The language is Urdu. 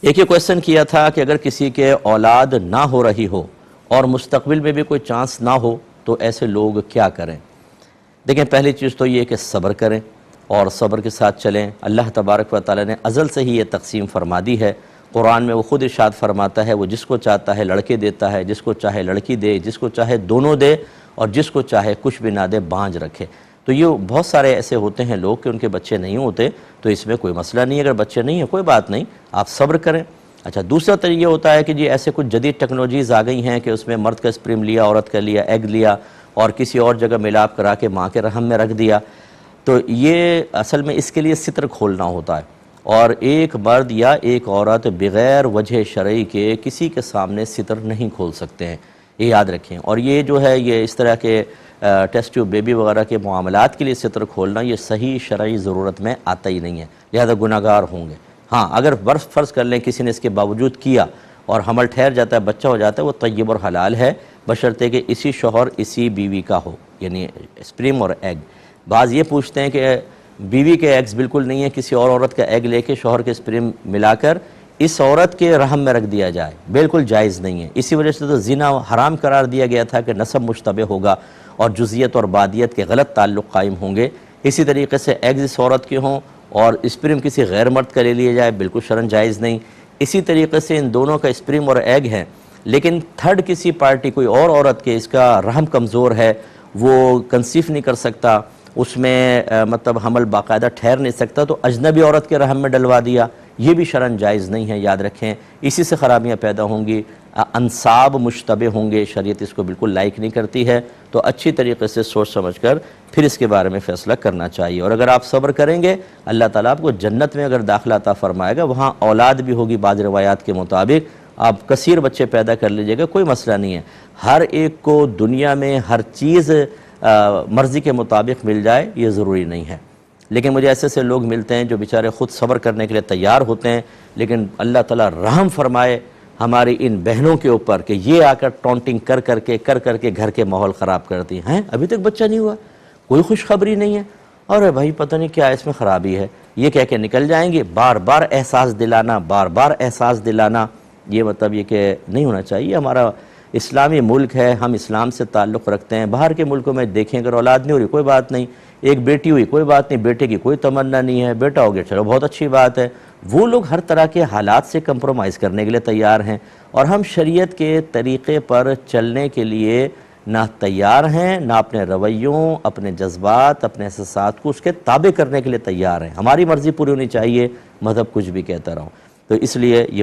ایک یہ کویسچن کیا تھا کہ اگر کسی کے اولاد نہ ہو رہی ہو اور مستقبل میں بھی کوئی چانس نہ ہو تو ایسے لوگ کیا کریں؟ دیکھیں، پہلی چیز تو یہ کہ صبر کریں اور صبر کے ساتھ چلیں۔ اللہ تبارک و تعالی نے ازل سے ہی یہ تقسیم فرما دی ہے۔ قرآن میں وہ خود ارشاد فرماتا ہے، وہ جس کو چاہتا ہے لڑکے دیتا ہے، جس کو چاہے لڑکی دے، جس کو چاہے دونوں دے، اور جس کو چاہے کچھ بھی نہ دے، بانجھ رکھے۔ تو یہ بہت سارے ایسے ہوتے ہیں لوگ کہ ان کے بچے نہیں ہوتے، تو اس میں کوئی مسئلہ نہیں ہے۔ اگر بچے نہیں ہیں کوئی بات نہیں، آپ صبر کریں۔ اچھا، دوسرا طریقہ یہ ہوتا ہے کہ جی ایسے کچھ جدید ٹیکنالوجیز آ گئی ہیں کہ اس میں مرد کا اسپرم لیا، عورت کا لیا، ایگ لیا اور کسی اور جگہ ملاپ کرا کے ماں کے رحم میں رکھ دیا۔ تو یہ اصل میں اس کے لیے ستر کھولنا ہوتا ہے، اور ایک مرد یا ایک عورت بغیر وجہ شرعی کے کسی کے سامنے ستر نہیں کھول سکتے ہیں، یہ یاد رکھیں۔ اور یہ جو ہے یہ اس طرح کے ٹیسٹ ٹیوب بیبی وغیرہ کے معاملات کے لیے ستر کھولنا یہ صحیح شرعی ضرورت میں آتا ہی نہیں ہے، لہذا گناہگار ہوں گے۔ ہاں، اگر فرض کر لیں کسی نے اس کے باوجود کیا اور حمل ٹھہر جاتا ہے، بچہ ہو جاتا ہے، وہ طیب اور حلال ہے، بشرطے کہ اسی شوہر اسی بیوی کا ہو، یعنی اسپرم اور ایگ۔ بعض یہ پوچھتے ہیں کہ بیوی کے ایگز بالکل نہیں ہے، کسی اور عورت کا ایگ لے کے شوہر کے اسپرم ملا کر اس عورت کے رحم میں رکھ دیا جائے، بالکل جائز نہیں ہے۔ اسی وجہ سے تو زنا حرام قرار دیا گیا تھا کہ نسب مشتبہ ہوگا اور جزیت اور بادیت کے غلط تعلق قائم ہوں گے۔ اسی طریقے سے ایگز اس عورت کے ہوں اور اسپرم کسی غیر مرد کا لے لیا جائے، بالکل شرعاً جائز نہیں۔ اسی طریقے سے ان دونوں کا اسپرم اور ایگ ہے، لیکن تھرڈ کسی پارٹی کوئی اور عورت کے اس کا رحم کمزور ہے، وہ کنسیف نہیں کر سکتا، اس میں مطلب حمل باقاعدہ ٹھہر نہیں سکتا، تو اجنبی عورت کے رحم میں ڈلوا دیا، یہ بھی شرعاً جائز نہیں ہے، یاد رکھیں۔ اسی سے خرابیاں پیدا ہوں گی، انصاب مشتبہ ہوں گے، شریعت اس کو بالکل لائک نہیں کرتی ہے۔ تو اچھی طریقے سے سوچ سمجھ کر پھر اس کے بارے میں فیصلہ کرنا چاہیے، اور اگر آپ صبر کریں گے اللہ تعالیٰ آپ کو جنت میں اگر داخلہ عطا فرمائے گا، وہاں اولاد بھی ہوگی بعض روایات کے مطابق، آپ کثیر بچے پیدا کر لیجئے گا، کوئی مسئلہ نہیں ہے۔ ہر ایک کو دنیا میں ہر چیز مرضی کے مطابق مل جائے یہ ضروری نہیں ہے، لیکن مجھے ایسے سے لوگ ملتے ہیں جو بیچارے خود صبر کرنے کے لیے تیار ہوتے ہیں، لیکن اللہ تعالیٰ رحم فرمائے ہماری ان بہنوں کے اوپر کہ یہ آ کر ٹونٹنگ کر کر کے گھر کے ماحول خراب کرتی ہیں۔ ابھی تک بچہ نہیں ہوا، کوئی خوشخبری نہیں ہے، اور بھائی پتہ نہیں کیا اس میں خرابی ہے، یہ کہہ کے نکل جائیں گے۔ بار بار احساس دلانا یہ مطلب یہ کہ نہیں ہونا چاہیے۔ ہمارا اسلامی ملک ہے، ہم اسلام سے تعلق رکھتے ہیں۔ باہر کے ملکوں میں دیکھیں اگر اولاد نہیں ہو رہی کوئی بات نہیں، ایک بیٹی ہوئی کوئی بات نہیں، بیٹے کی کوئی تمنا نہیں ہے، بیٹا ہو گیا چلو بہت اچھی بات ہے۔ وہ لوگ ہر طرح کے حالات سے کمپرومائز کرنے کے لیے تیار ہیں، اور ہم شریعت کے طریقے پر چلنے کے لیے نہ تیار ہیں، نہ اپنے رویوں، اپنے جذبات، اپنے احساسات کو اس کے تابع کرنے کے لیے تیار ہیں۔ ہماری مرضی پوری ہونی چاہیے، مذہب کچھ بھی کہتا رہو۔ تو اس لیے یہ